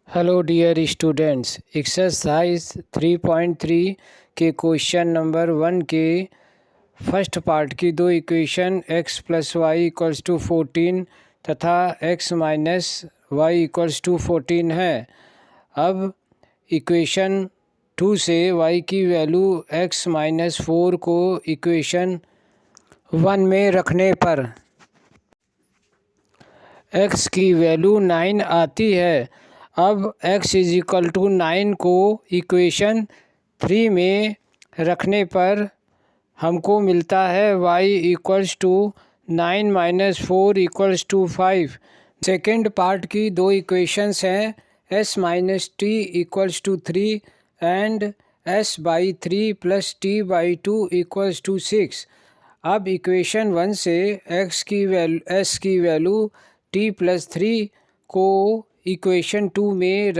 Hello dear students, exercise 3.3 के question number 1 के first part की दो इक्वेशन x + y = 14 तथा x - y = 14 है। अब इक्वेशन 2 से y की वैल्यू x - 4 को इक्वेशन 1 में रखने पर x की वैल्यू 9 आती है। अब x = 9 को इक्वेशन 3 में रखने पर हमको मिलता है y = 9 - 4 = 5। सेकेंड पार्ट की दो इक्वेशंस हैं s - t = 3 and s/3 + t/2 = 6। अब इक्वेशन 1 से s की वैल्यू t + 3 को इक्वेशन 2 में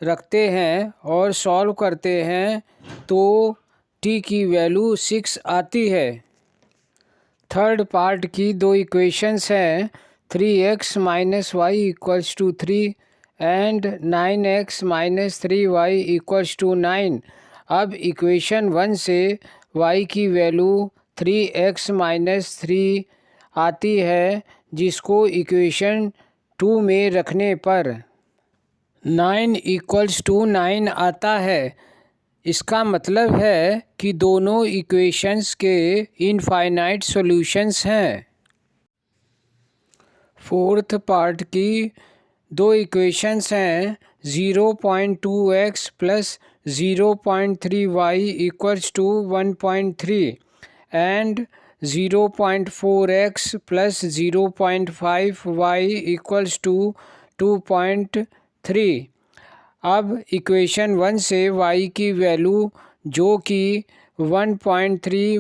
रखते हैं और सॉल्व करते हैं तो t की वैल्यू 6 आती है। थर्ड पार्ट की दो इक्वेशंस हैं 3x - y = 3 and 9x - 3y = 9। अब इक्वेशन 1 से y की वैल्यू 3x - 3 आती है, जिसको इक्वेशन 2 में रखने पर 9 = 9 आता है। इसका मतलब है कि दोनों इक्वेशंस के इनफाइनाइट सॉल्यूशंस हैं। फोर्थ पार्ट की दो इक्वेशंस हैं 0.2x + 0.3y = 1.3 and 0.4x + 0.5y = 2.3। अब इक्वेशन 1 से y की वैल्यू जो कि 1.3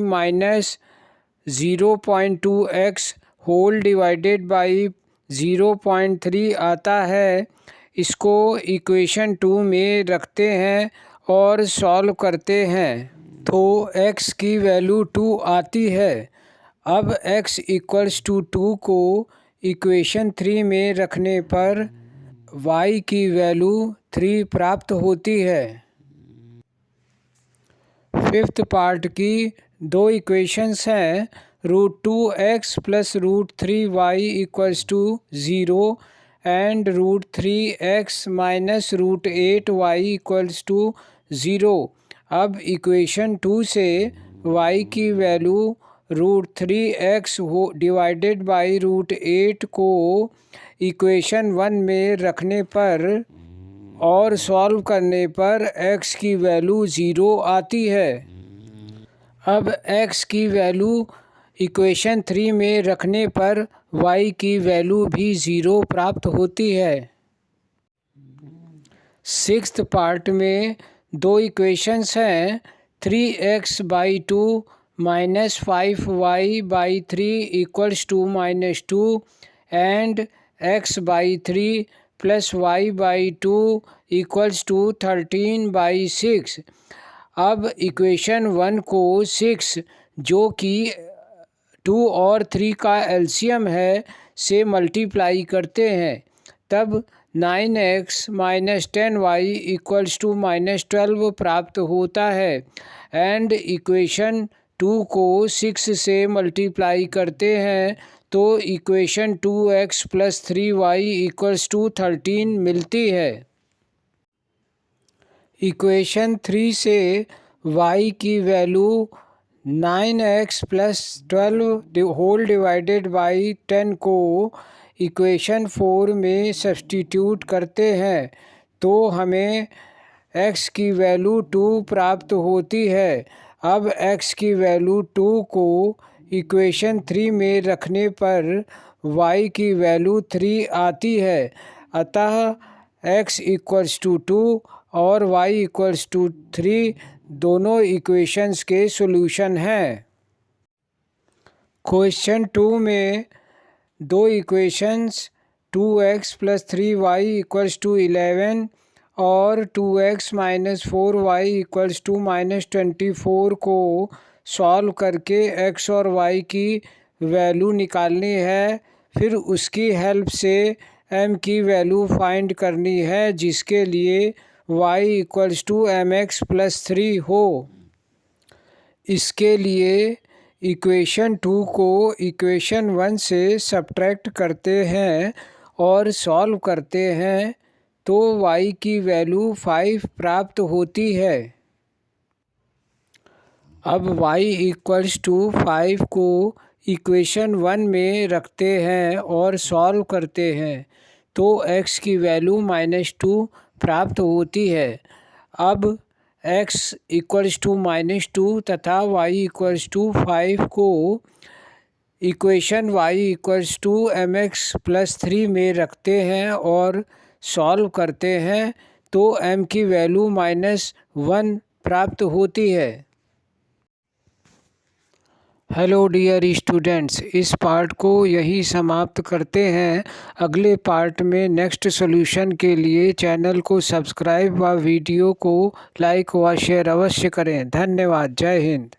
- 0.2x होल डिवाइडेड बाई 0.3 आता है, इसको इक्वेशन 2 में रखते हैं और सॉल्व करते हैं तो x की वैल्यू 2 आती है। अब x = 2 को इक्वेशन 3 में रखने पर y की वैल्यू 3 प्राप्त होती है। फिफ्थ पार्ट की दो इक्वेशंस हैं √2x + √3y = 0 and √3x - √8y = 0। अब इक्वेशन 2 से y की वैल्यू √3x डिवाइडेड बाई √8 को इक्वेशन 1 में रखने पर और सॉल्व करने पर x की वैल्यू 0 आती है। अब x की वैल्यू इक्वेशन 3 में रखने पर y की वैल्यू भी 0 प्राप्त होती है। सिक्स्थ पार्ट में दो इक्वेशंस हैं 3x/2 - 5y/3 = -2 and x/3 + y/2 = 13/6। अब इक्वेशन 1 को 6 जो कि 2 और 3 का एलसीएम है से मल्टीप्लाई करते हैं, तब 9x - 10y = -12 प्राप्त होता है एंड इक्वेशन 2 को 6 से मल्टीप्लाई करते हैं तो इक्वेशन 2x + 3y = 13 मिलती है। इक्वेशन 3 से y की value 9x + 12 whole divided by 10 को इक्वेशन 4 में सब्स्टिट्यूट करते हैं तो हमें x की वैल्यू 2 प्राप्त होती है। अब x की वैल्यू 2 को इक्वेशन 3 में रखने पर y की वैल्यू 3 आती है। अतः x = 2 और y = 3 दोनों इक्वेशंस के सॉल्यूशन हैं। क्वेश्चन 2 में दो इक्वेशंस 2x + 3y = 11 और 2x - 4y = -24 को सॉल्व करके x और y की वैल्यू निकालनी है। फिर उसकी हेल्प से m की वैल्यू फाइंड करनी है, जिसके लिए y इक्वल्स टू mx+3 हो। इसके लिए इक्वेशन 2 को इक्वेशन 1 से सब्ट्रैक्ट करते हैं और सॉल्व करते हैं तो y की वैल्यू 5 प्राप्त होती है। अब y इक्वल्स टू 5 को इक्वेशन 1 में रखते हैं और सॉल्व करते हैं तो x की वैल्यू -2 प्राप्त होती है। अब x इक्वल्स टू -2 तथा y इक्वल्स टू 5 को equation y equals to mx+3 में रखते हैं और सॉल्व करते हैं तो m की वैल्यू -1 प्राप्त होती है। हेलो डियर स्टूडेंट्स, इस पार्ट को यही समाप्त करते हैं। अगले पार्ट में नेक्स्ट सॉल्यूशन के लिए चैनल को सब्सक्राइब व वीडियो को लाइक व शेयर अवश्य करें। धन्यवाद। जय हिंद।